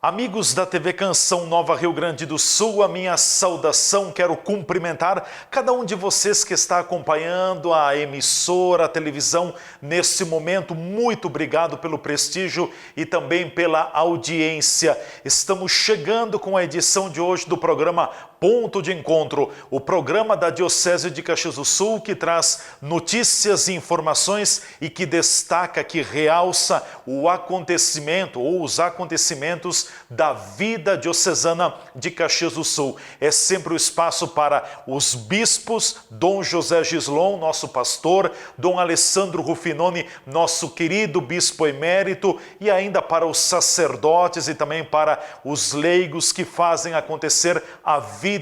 Amigos da TV Canção Nova Rio Grande do Sul, a minha saudação, quero cumprimentar cada um de vocês que está acompanhando a emissora, a televisão nesse momento. Muito obrigado pelo prestígio e também pela audiência. Estamos chegando com a edição de hoje do programa Ponto de Encontro, o programa da Diocese de Caxias do Sul que traz notícias e informações e que destaca, que realça o acontecimento ou os acontecimentos da vida diocesana de Caxias do Sul. É sempre o espaço para os bispos, Dom José Gislon, nosso pastor, Dom Alessandro Rufinoni, nosso querido bispo emérito, e ainda para os sacerdotes e também para os leigos que fazem acontecer a vida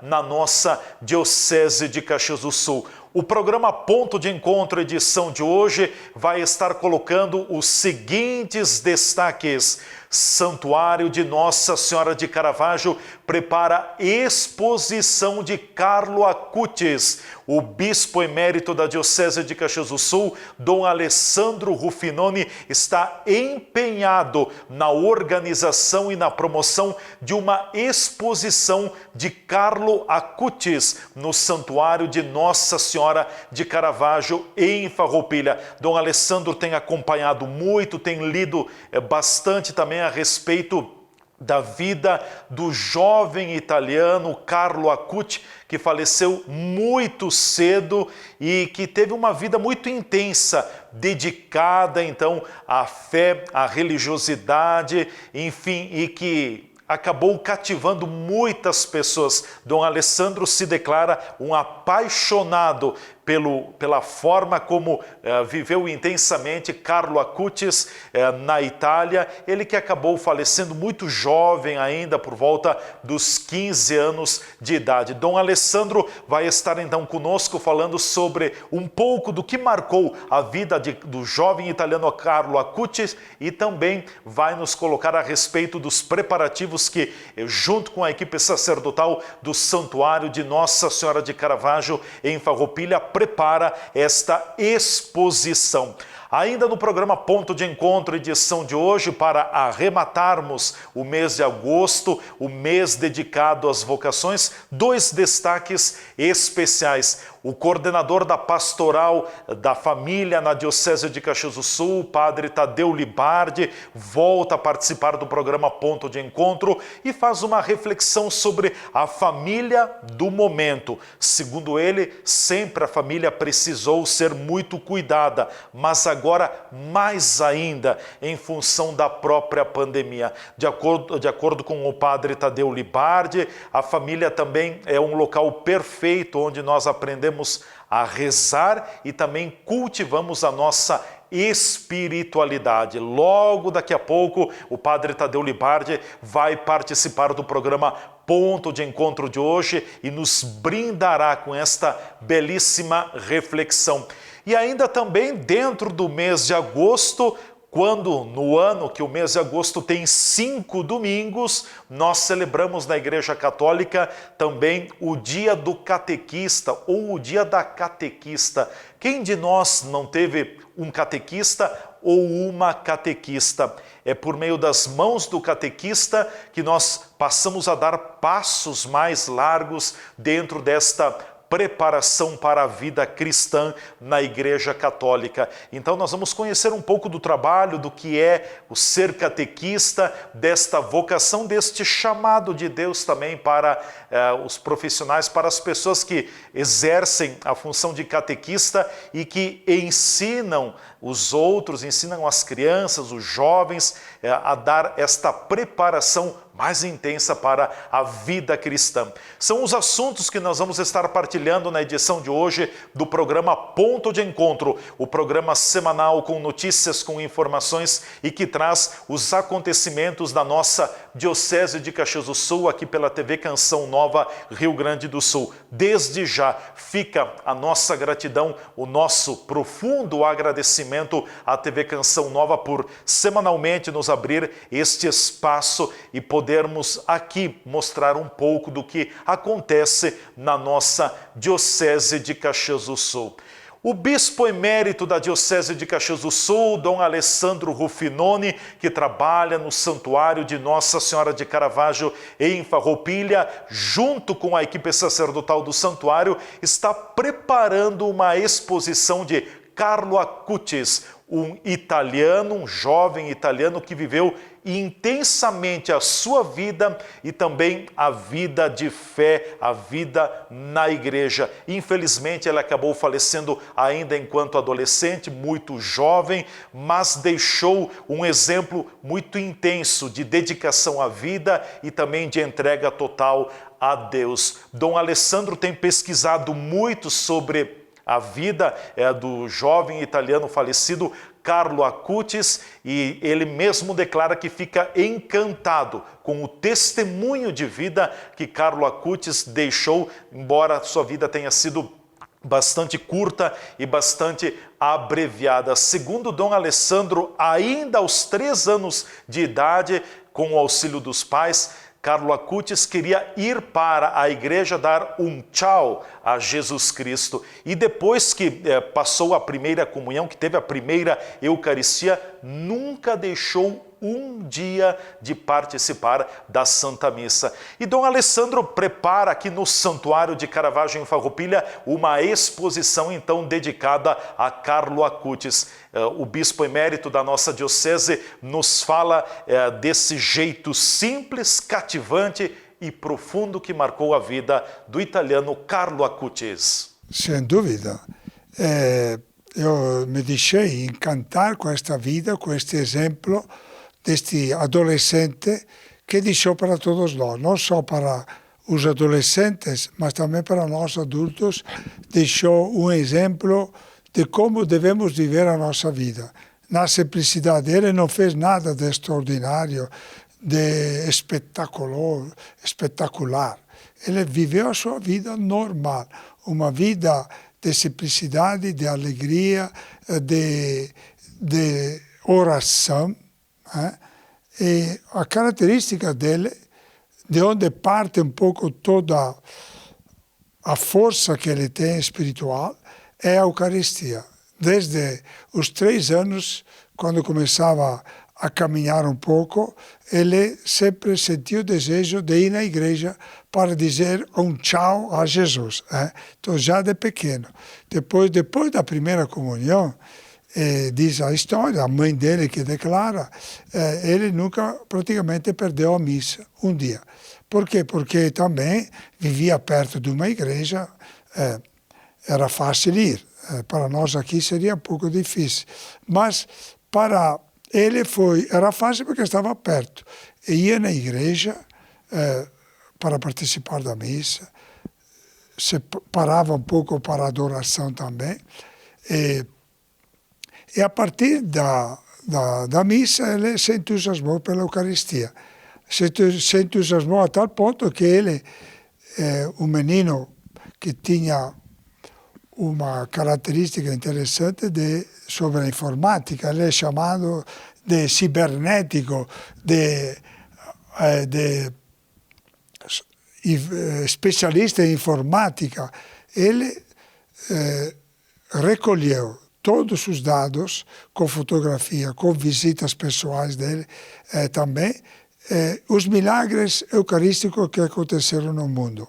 na nossa Diocese de Caxias do Sul. O programa Ponto de Encontro, edição de hoje, vai estar colocando os seguintes destaques. Santuário de Nossa Senhora de Caravaggio prepara exposição de Carlo Acutis. O bispo emérito da Diocese de Caxias do Sul, Dom Alessandro Rufinoni, está empenhado na organização e na promoção de uma exposição de Carlo Acutis no Santuário de Nossa Senhora de Caravaggio, em Farroupilha. Dom Alessandro tem acompanhado muito, tem lido bastante também a respeito da vida do jovem italiano Carlo Acutis, que faleceu muito cedo e que teve uma vida muito intensa, dedicada então à fé, à religiosidade, enfim, e que acabou cativando muitas pessoas. Dom Alessandro se declara um apaixonado pela forma como viveu intensamente Carlo Acutis na Itália, ele que acabou falecendo muito jovem ainda, por volta dos 15 anos de idade. Dom Alessandro vai estar então conosco falando sobre um pouco do que marcou a vida do jovem italiano Carlo Acutis e também vai nos colocar a respeito dos preparativos que, junto com a equipe sacerdotal do Santuário de Nossa Senhora de Caravaggio em Farroupilha, prepara esta exposição. Ainda no programa Ponto de Encontro, edição de hoje, para arrematarmos o mês de agosto, o mês dedicado às vocações, dois destaques especiais. O coordenador da Pastoral da Família na Diocese de Caxias do Sul, Padre Tadeu Libardi, volta a participar do programa Ponto de Encontro e faz uma reflexão sobre a família do momento. Segundo ele, sempre a família precisou ser muito cuidada, mas agora mais ainda em função da própria pandemia. De acordo com o Padre Tadeu Libardi, a família também é um local perfeito onde nós aprendemos a rezar e também cultivamos a nossa espiritualidade. Logo daqui a pouco, o Padre Tadeu Libardi vai participar do programa Ponto de Encontro de hoje e nos brindará com esta belíssima reflexão. E ainda também dentro do mês de agosto, quando no ano que o mês de agosto tem 5 domingos, nós celebramos na Igreja Católica também o Dia do Catequista ou o Dia da Catequista. Quem de nós não teve um catequista ou uma catequista? É por meio das mãos do catequista que nós passamos a dar passos mais largos dentro desta preparação para a vida cristã na Igreja Católica. Então nós vamos conhecer um pouco do trabalho, do que é o ser catequista, desta vocação, deste chamado de Deus também para os profissionais, para as pessoas que exercem a função de catequista e que ensinam os outros, ensinam as crianças, os jovens a dar esta preparação mais intensa para a vida cristã. São os assuntos que nós vamos estar partilhando na edição de hoje do programa Ponto de Encontro, o programa semanal com notícias, com informações e que traz os acontecimentos da nossa Diocese de Caxias do Sul, aqui pela TV Canção Nova Rio Grande do Sul. Desde já fica a nossa gratidão, o nosso profundo agradecimento à TV Canção Nova por semanalmente nos abrir este espaço e podermos aqui mostrar um pouco do que acontece na nossa Diocese de Caxias do Sul. O bispo emérito da Diocese de Caxias do Sul, Dom Alessandro Rufinoni, que trabalha no Santuário de Nossa Senhora de Caravaggio em Farroupilha, junto com a equipe sacerdotal do santuário, está preparando uma exposição de Carlo Acutis, um italiano, um jovem italiano que viveu intensamente a sua vida e também a vida de fé, a vida na igreja. Infelizmente, ele acabou falecendo ainda enquanto adolescente, muito jovem, mas deixou um exemplo muito intenso de dedicação à vida e também de entrega total a Deus. Dom Alessandro tem pesquisado muito sobre a vida do jovem italiano falecido Carlo Acutis, e ele mesmo declara que fica encantado com o testemunho de vida que Carlo Acutis deixou, embora sua vida tenha sido bastante curta e bastante abreviada. Segundo Dom Alessandro, ainda aos 3 anos de idade, com o auxílio dos pais, Carlo Acutis queria ir para a igreja dar um tchau a Jesus Cristo. E depois que passou a primeira comunhão, que teve a primeira Eucaristia, nunca deixou um dia de participar da Santa Missa. E Dom Alessandro prepara aqui no Santuário de Caravaggio em Farroupilha uma exposição então dedicada a Carlo Acutis. O bispo emérito da nossa diocese nos fala desse jeito simples, cativante e profundo que marcou a vida do italiano Carlo Acutis. Sem dúvida. Eu me deixei encantar com esta vida, com este exemplo deste adolescente que deixou para todos nós, não só para os adolescentes, mas também para nós adultos, deixou um exemplo de como devemos viver a nossa vida. Na simplicidade, ele não fez nada de extraordinário, de espetacular. Ele viveu a sua vida normal, uma vida de simplicidade, de alegria, de oração. E a característica dele, de onde parte um pouco toda a força que ele tem espiritual, é a Eucaristia. Desde os 3 anos, quando começava a caminhar um pouco, ele sempre sentiu o desejo de ir na igreja para dizer um tchau a Jesus. Então, já de pequeno. Depois da primeira comunhão, diz a história, a mãe dele que declara, ele nunca praticamente perdeu a missa um dia. Por quê? Porque também vivia perto de uma igreja, era fácil ir. Para nós aqui seria um pouco difícil. Mas para ele era fácil porque estava perto. E ia na igreja para participar da missa, se parava um pouco para a adoração também. E a partir da missa, ele se entusiasmou pela Eucaristia. Se entusiasmou a tal ponto que ele, um menino que tinha uma característica interessante sobre a informática, ele é chamado de cibernético, de especialista em informática. Ele recolheu todos os dados, com fotografia, com visitas pessoais dele também, os milagres eucarísticos que aconteceram no mundo.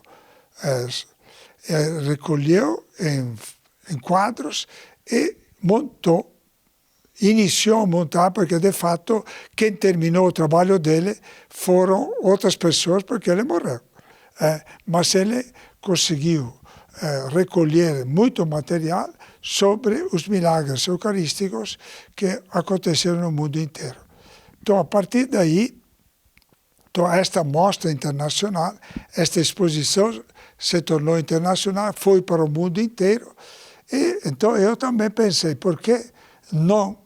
Recolheu em quadros e iniciou a montar, porque de fato quem terminou o trabalho dele foram outras pessoas, porque ele morreu. Mas ele conseguiu recolher muito material sobre os milagres eucarísticos que aconteceram no mundo inteiro. Então, a partir daí, esta mostra internacional, esta exposição se tornou internacional, foi para o mundo inteiro. E então eu também pensei, por que não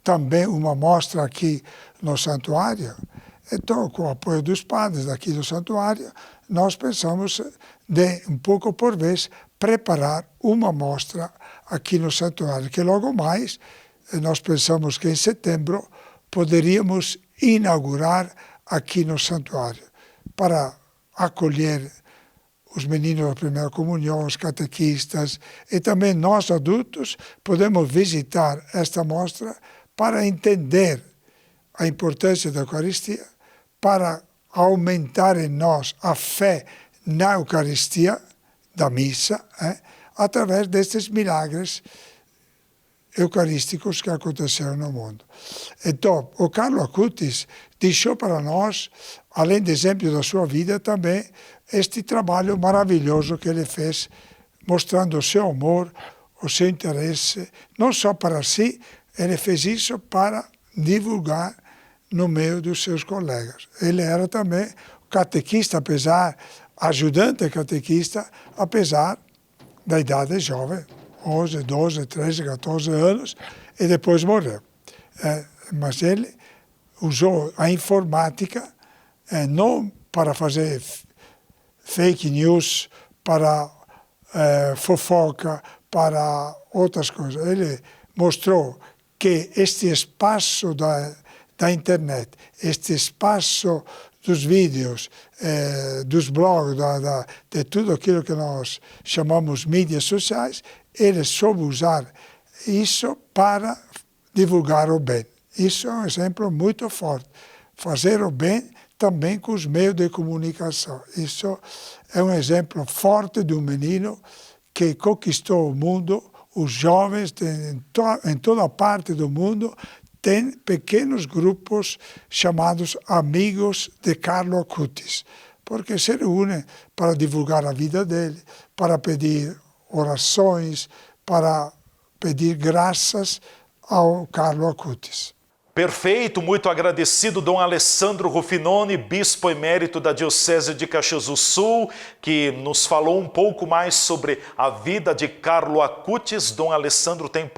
também uma mostra aqui no santuário? Então, com o apoio dos padres daqui do santuário, nós pensamos de, um pouco por vez, preparar uma mostra aqui no santuário, que logo mais, nós pensamos que em setembro, poderíamos inaugurar aqui no santuário, para acolher os meninos da primeira comunhão, os catequistas, e também nós adultos podemos visitar esta mostra para entender a importância da Eucaristia, para aumentar em nós a fé na Eucaristia, da missa, através destes milagres eucarísticos que aconteceram no mundo. Então, o Carlo Acutis deixou para nós, além de exemplo da sua vida, também este trabalho maravilhoso que ele fez, mostrando o seu amor, o seu interesse, não só para si, ele fez isso para divulgar no meio dos seus colegas. Ele era também catequista, ajudante catequista, apesar da idade jovem, 11, 12, 13, 14 anos, e depois morreu. Mas ele usou a informática não para fazer fake news, para fofoca, para outras coisas. Ele mostrou que este espaço da internet, este espaço dos vídeos, dos blogs, de tudo aquilo que nós chamamos mídias sociais, ele soube usar isso para divulgar o bem. Isso é um exemplo muito forte. Fazer o bem também com os meios de comunicação. Isso é um exemplo forte de um menino que conquistou o mundo. Os jovens em toda parte do mundo têm pequenos grupos chamados Amigos de Carlo Acutis, porque se reúnem para divulgar a vida dele, para pedir orações, para pedir graças ao Carlo Acutis. Perfeito, muito agradecido, Dom Alessandro Ruffinoni, bispo emérito da Diocese de Caxias do Sul, que nos falou um pouco mais sobre a vida de Carlo Acutis. Dom Alessandro tem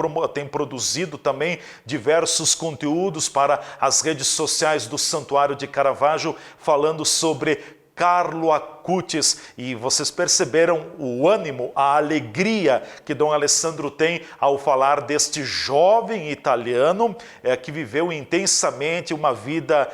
produzido também diversos conteúdos para as redes sociais do Santuário de Caravaggio, falando sobre Carlo Acutis, e vocês perceberam o ânimo, a alegria que Dom Alessandro tem ao falar deste jovem italiano que viveu intensamente uma vida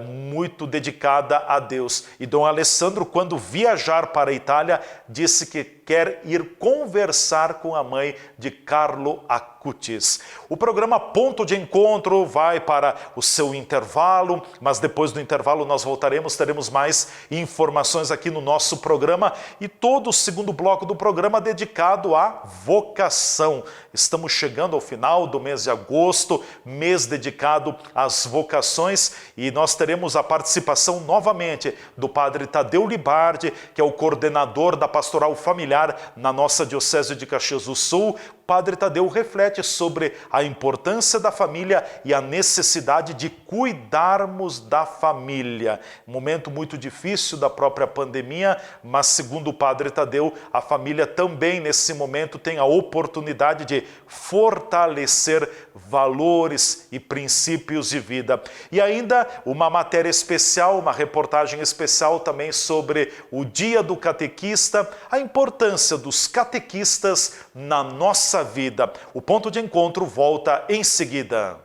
muito dedicada a Deus. E Dom Alessandro, quando viajar para a Itália, disse que quer ir conversar com a mãe de Carlo Acutis. O programa Ponto de Encontro vai para o seu intervalo, mas depois do intervalo nós voltaremos, teremos mais informações aqui no nosso programa e todo o segundo bloco do programa dedicado à vocação. Estamos chegando ao final do mês de agosto, mês dedicado às vocações, e nós teremos a participação novamente do Padre Tadeu Libardi, que é o coordenador da Pastoral Familiar na nossa Diocese de Caxias do Sul. Padre Tadeu reflete sobre a importância da família e a necessidade de cuidarmos da família. Momento muito difícil da própria pandemia, mas segundo o Padre Tadeu, a família também nesse momento tem a oportunidade de fortalecer valores e princípios de vida. E ainda uma matéria especial, uma reportagem especial também sobre o Dia do Catequista, a importância dos catequistas na nossa vida. O Ponto de Encontro volta em seguida.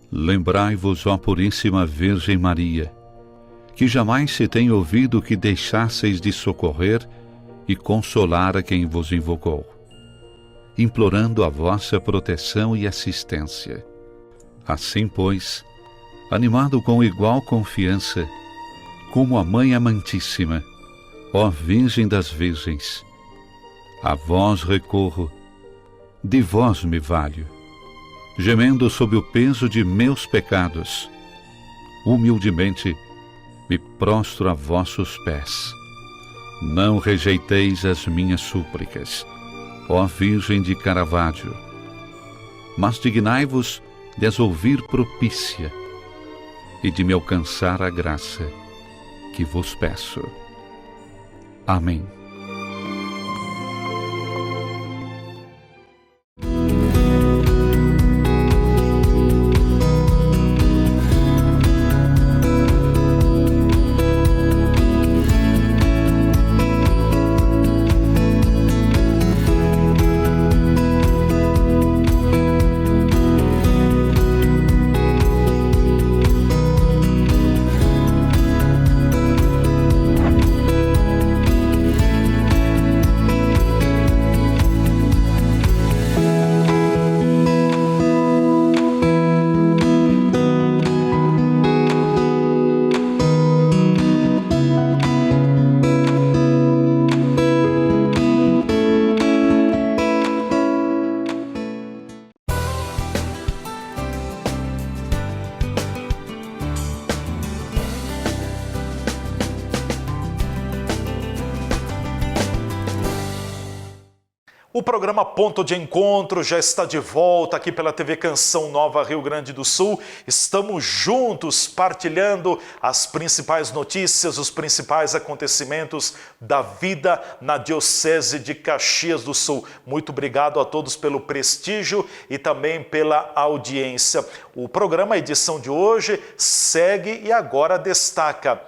Lembrai-vos, ó Puríssima Virgem Maria, que jamais se tem ouvido que deixasseis de socorrer e consolar a quem vos invocou, implorando a vossa proteção e assistência. Assim, pois, animado com igual confiança, como a Mãe Amantíssima, ó Virgem das Virgens, a vós recorro, de vós me valho, gemendo sob o peso de meus pecados, humildemente me prostro a vossos pés. Não rejeiteis as minhas súplicas, ó Virgem de Caravaggio, mas dignai-vos de as ouvir propícia e de me alcançar a graça que vos peço. Amém. O programa Ponto de Encontro já está de volta aqui pela TV Canção Nova Rio Grande do Sul. Estamos juntos partilhando as principais notícias, os principais acontecimentos da vida na Diocese de Caxias do Sul. Muito obrigado a todos pelo prestígio e também pela audiência. O programa, a edição de hoje, segue e agora destaca: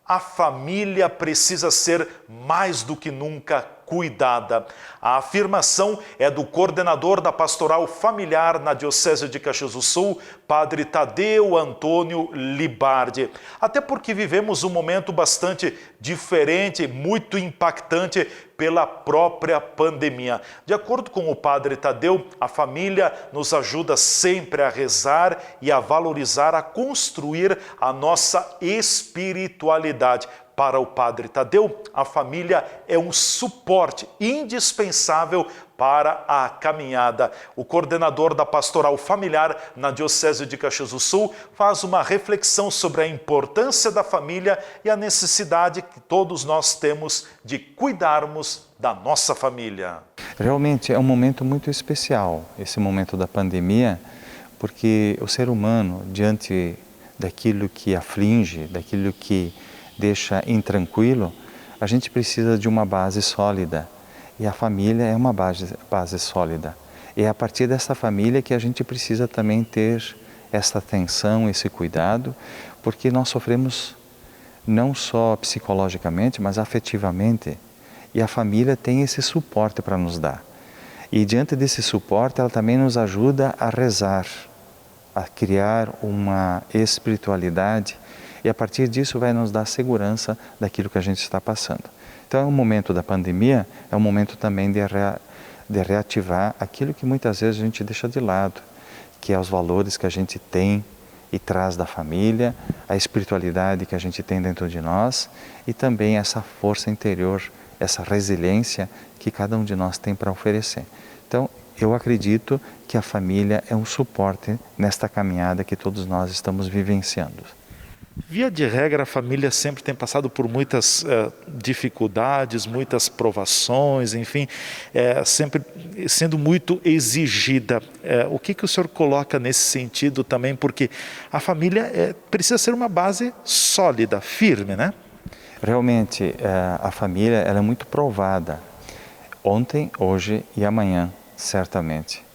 a família precisa ser mais do que nunca cuidada. A afirmação é do coordenador da Pastoral Familiar na Diocese de Caxias do Sul, Padre Tadeu Antônio Libardi. Até porque vivemos um momento bastante diferente, muito impactante pela própria pandemia. De acordo com o Padre Tadeu, a família nos ajuda sempre a rezar e a valorizar, a construir a nossa espiritualidade. Para o Padre Tadeu, a família é um suporte indispensável para a caminhada. O coordenador da Pastoral Familiar na Diocese de Caxias do Sul faz uma reflexão sobre a importância da família e a necessidade que todos nós temos de cuidarmos da nossa família. Realmente é um momento muito especial, esse momento da pandemia, porque o ser humano, diante daquilo que aflige, daquilo que deixa intranquilo, a gente precisa de uma base sólida. E a família é uma base sólida. E é a partir dessa família que a gente precisa também ter essa atenção, esse cuidado, porque nós sofremos não só psicologicamente, mas afetivamente. E a família tem esse suporte para nos dar. E diante desse suporte, ela também nos ajuda a rezar, a criar uma espiritualidade. E a partir disso vai nos dar segurança daquilo que a gente está passando. Então é um momento da pandemia, é um momento também de reativar aquilo que muitas vezes a gente deixa de lado, que é os valores que a gente tem e traz da família, a espiritualidade que a gente tem dentro de nós e também essa força interior, essa resiliência que cada um de nós tem para oferecer. Então eu acredito que a família é um suporte nesta caminhada que todos nós estamos vivenciando. Via de regra, a família sempre tem passado por muitas dificuldades, muitas provações, enfim, sempre sendo muito exigida. O que o senhor coloca nesse sentido também? Porque a família precisa ser uma base sólida, firme, né? Realmente, a família ela é muito provada. Ontem, hoje e amanhã, certamente.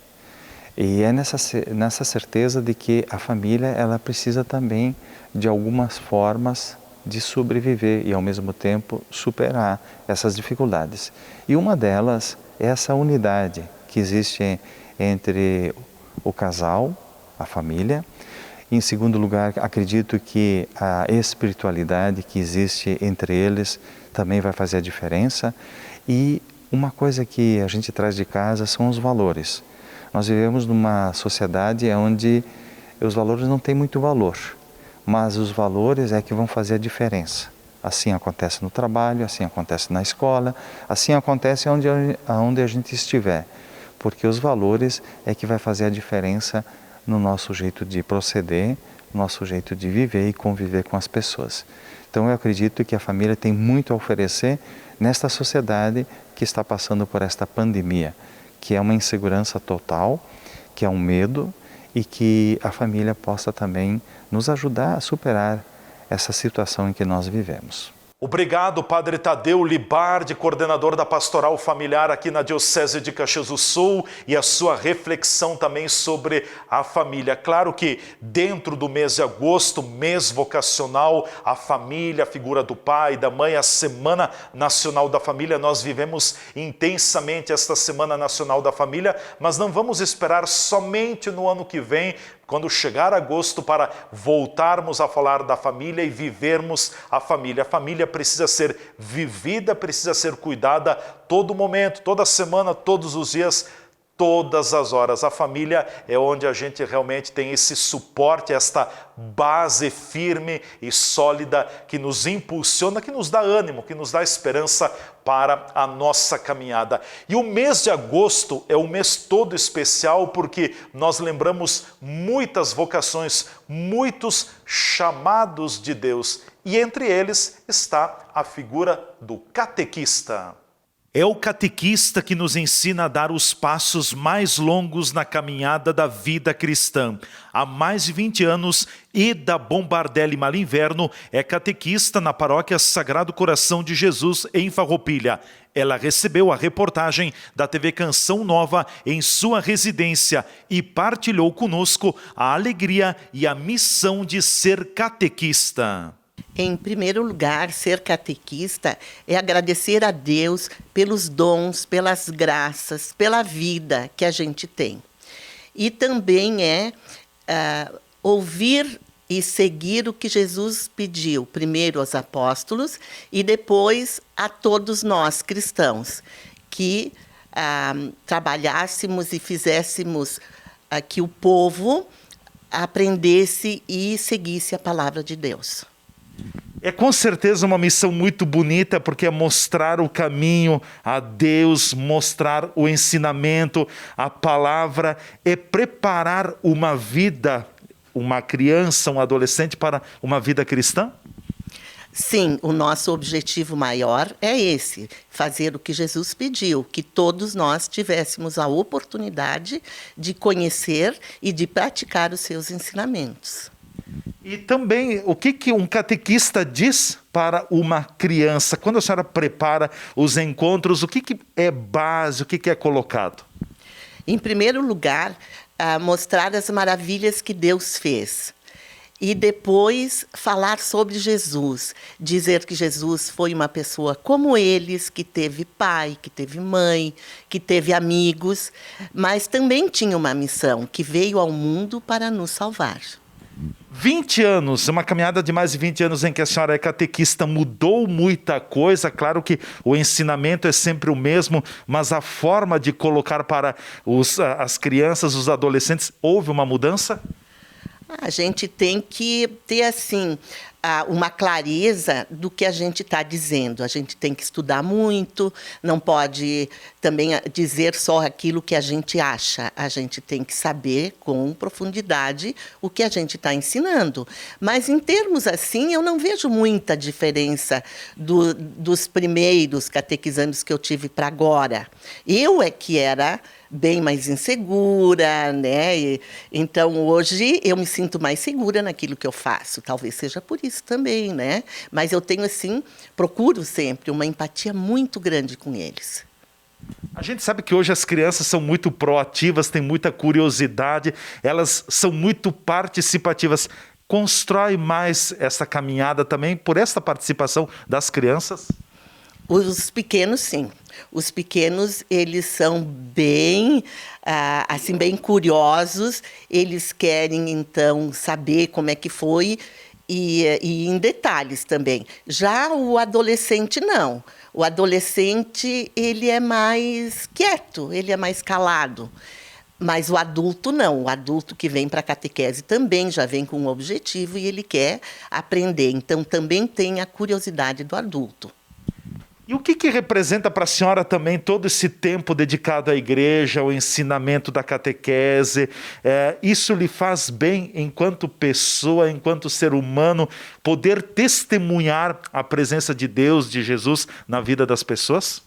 E é nessa certeza de que a família ela precisa também de algumas formas de sobreviver e ao mesmo tempo superar essas dificuldades. E uma delas é essa unidade que existe entre o casal, a família. Em segundo lugar, acredito que a espiritualidade que existe entre eles também vai fazer a diferença. E uma coisa que a gente traz de casa são os valores. Nós vivemos numa sociedade onde os valores não têm muito valor, mas os valores é que vão fazer a diferença. Assim acontece no trabalho, assim acontece na escola, assim acontece onde a gente estiver, porque os valores é que vai fazer a diferença no nosso jeito de proceder, no nosso jeito de viver e conviver com as pessoas. Então eu acredito que a família tem muito a oferecer nesta sociedade que está passando por esta pandemia, que é uma insegurança total, que é um medo e que a família possa também nos ajudar a superar essa situação em que nós vivemos. Obrigado, Padre Tadeu Libardi, coordenador da Pastoral Familiar aqui na Diocese de Caxias do Sul, e a sua reflexão também sobre a família. Claro que dentro do mês de agosto, mês vocacional, a família, a figura do pai, da mãe, a Semana Nacional da Família, nós vivemos intensamente esta Semana Nacional da Família, mas não vamos esperar somente no ano que vem, quando chegar agosto, para voltarmos a falar da família e vivermos a família. A família precisa ser vivida, precisa ser cuidada todo momento, toda semana, todos os dias, todas as horas. A família é onde a gente realmente tem esse suporte, esta base firme e sólida que nos impulsiona, que nos dá ânimo, que nos dá esperança para a nossa caminhada. E o mês de agosto é um mês todo especial porque nós lembramos muitas vocações, muitos chamados de Deus. E entre eles está a figura do catequista. É o catequista que nos ensina a dar os passos mais longos na caminhada da vida cristã. Há mais de 20 anos, Ida Bombardelli Malinverno é catequista na paróquia Sagrado Coração de Jesus, em Farroupilha. Ela recebeu a reportagem da TV Canção Nova em sua residência e partilhou conosco a alegria e a missão de ser catequista. Em primeiro lugar, ser catequista é agradecer a Deus pelos dons, pelas graças, pela vida que a gente tem. E também é ouvir e seguir o que Jesus pediu, primeiro aos apóstolos e depois a todos nós cristãos, que trabalhássemos e fizéssemos que o povo aprendesse e seguisse a palavra de Deus. É com certeza uma missão muito bonita, porque é mostrar o caminho a Deus, mostrar o ensinamento, a palavra, é preparar uma vida, uma criança, um adolescente para uma vida cristã? Sim, o nosso objetivo maior é esse, fazer o que Jesus pediu, que todos nós tivéssemos a oportunidade de conhecer e de praticar os seus ensinamentos. E também, o que um catequista diz para uma criança? Quando a senhora prepara os encontros, o que é base, o que é colocado? Em primeiro lugar, mostrar as maravilhas que Deus fez. E depois falar sobre Jesus, dizer que Jesus foi uma pessoa como eles, que teve pai, que teve mãe, que teve amigos, mas também tinha uma missão, que veio ao mundo para nos salvar. 20 anos, uma caminhada de mais de 20 anos em que a senhora é catequista, mudou muita coisa. Claro que o ensinamento é sempre o mesmo, mas a forma de colocar para as crianças, os adolescentes, houve uma mudança? A gente tem que ter, assim, uma clareza do que a gente está dizendo. A gente tem que estudar muito, não pode também dizer só aquilo que a gente acha. A gente tem que saber com profundidade o que a gente está ensinando. Mas, em termos assim, eu não vejo muita diferença dos primeiros catequizandos que eu tive para agora. Eu é que era bem mais insegura, né? Então, hoje, eu me sinto mais segura naquilo que eu faço. Talvez seja por isso também, né? Mas eu tenho, assim, procuro sempre uma empatia muito grande com eles. A gente sabe que hoje as crianças são muito proativas, têm muita curiosidade, elas são muito participativas. Constrói mais essa caminhada também por essa participação das crianças? Os pequenos, sim. Os pequenos, eles são bem, assim, bem curiosos. Eles querem, então, saber como é que foi e em detalhes também. Já o adolescente, não. O adolescente, ele é mais quieto, ele é mais calado. Mas o adulto não. O adulto que vem para a catequese também já vem com um objetivo e ele quer aprender. Então, também tem a curiosidade do adulto. E o que representa para a senhora também todo esse tempo dedicado à igreja, ao ensinamento da catequese? Isso lhe faz bem enquanto pessoa, enquanto ser humano, poder testemunhar a presença de Deus, de Jesus, na vida das pessoas?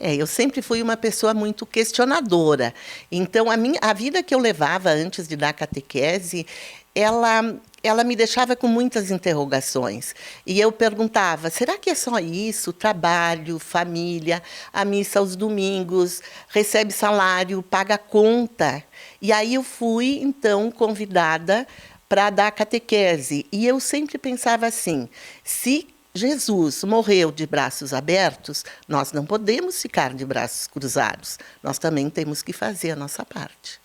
Eu sempre fui uma pessoa muito questionadora. Então, a vida que eu levava antes de dar catequese, ela me deixava com muitas interrogações. E eu perguntava, será que é só isso? Trabalho, família, a missa aos domingos, recebe salário, paga conta. E aí eu fui, então, convidada para dar catequese. E eu sempre pensava assim, se Jesus morreu de braços abertos, nós não podemos ficar de braços cruzados. Nós também temos que fazer a nossa parte.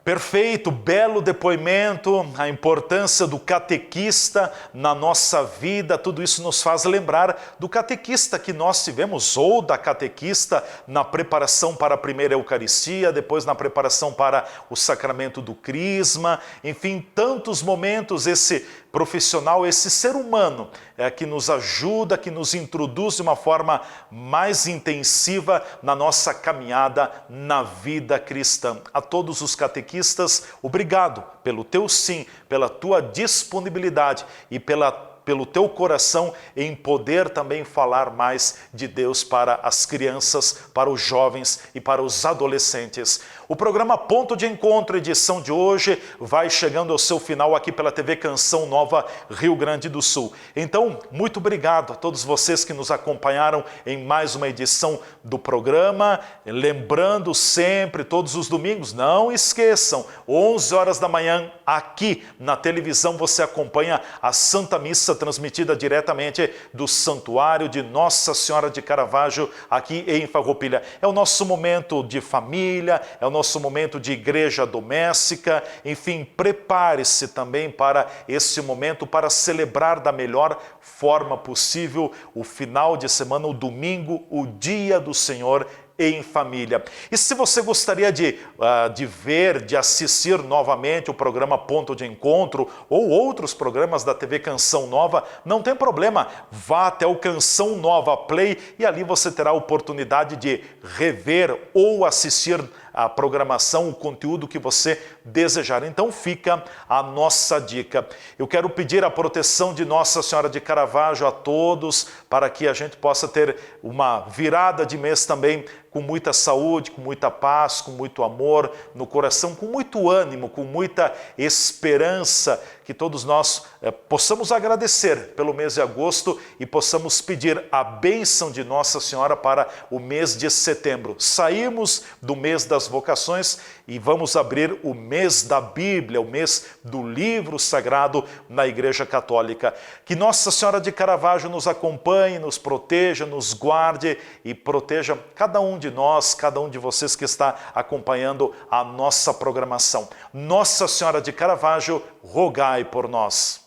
Perfeito, belo depoimento, a importância do catequista na nossa vida, tudo isso nos faz lembrar do catequista que nós tivemos, ou da catequista na preparação para a primeira Eucaristia, depois na preparação para o sacramento do Crisma, enfim, tantos momentos, esse profissional, esse ser humano que nos ajuda, que nos introduz de uma forma mais intensiva na nossa caminhada na vida cristã. A todos os catequistas, obrigado pelo teu sim, pela tua disponibilidade e pela pelo teu coração em poder também falar mais de Deus para as crianças, para os jovens e para os adolescentes. O programa Ponto de Encontro, edição de hoje, vai chegando ao seu final aqui pela TV Canção Nova Rio Grande do Sul. Então, muito obrigado a todos vocês que nos acompanharam em mais uma edição do programa. Lembrando sempre, todos os domingos, não esqueçam, 11 horas da manhã, aqui na televisão você acompanha a Santa Missa transmitida diretamente do Santuário de Nossa Senhora de Caravaggio, aqui em Farroupilha. É o nosso momento de família, é o nosso momento de igreja doméstica. Enfim, prepare-se também para esse momento, para celebrar da melhor forma possível o final de semana, o domingo, o dia do Senhor em família. E se você gostaria de ver, de assistir novamente o programa Ponto de Encontro ou outros programas da TV Canção Nova, não tem problema, vá até o Canção Nova Play e ali você terá a oportunidade de rever ou assistir a programação, o conteúdo que você desejar. Então fica a nossa dica. Eu quero pedir a proteção de Nossa Senhora de Caravaggio a todos, para que a gente possa ter uma virada de mês também com muita saúde, com muita paz, com muito amor no coração, com muito ânimo, com muita esperança, que todos nós possamos agradecer pelo mês de agosto e possamos pedir a bênção de Nossa Senhora para o mês de setembro. Saímos do mês das vocações e vamos abrir o mês da Bíblia, o mês do livro sagrado na Igreja Católica. Que Nossa Senhora de Caravaggio nos acompanhe, nos proteja, nos guarde e proteja cada um de nós, cada um de vocês que está acompanhando a nossa programação. Nossa Senhora de Caravaggio, rogai por nós.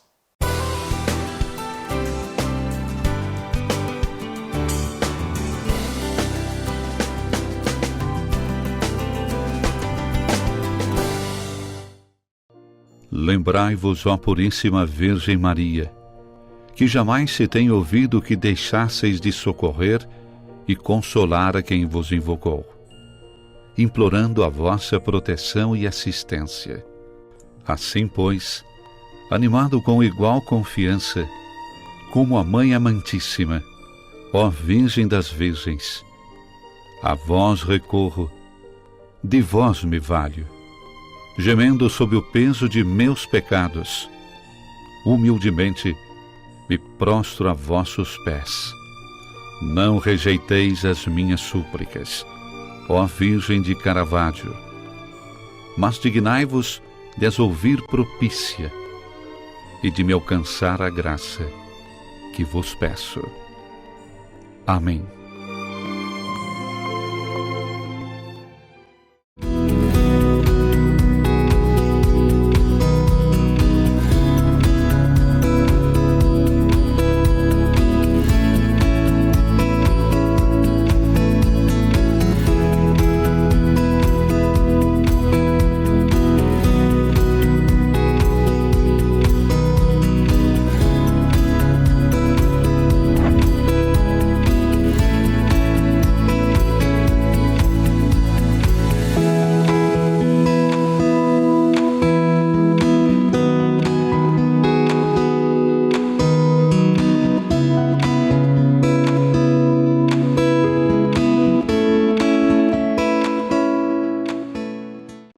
Lembrai-vos, ó Puríssima Virgem Maria, que jamais se tem ouvido que deixasseis de socorrer e consolar a quem vos invocou, implorando a vossa proteção e assistência. Assim, pois, animado com igual confiança, como a Mãe Amantíssima, ó Virgem das Virgens, a vós recorro, de vós me valho, gemendo sob o peso de meus pecados, humildemente me prostro a vossos pés. Não rejeiteis as minhas súplicas, ó Virgem de Caravaggio, mas dignai-vos de as ouvir propícia e de me alcançar a graça que vos peço. Amém.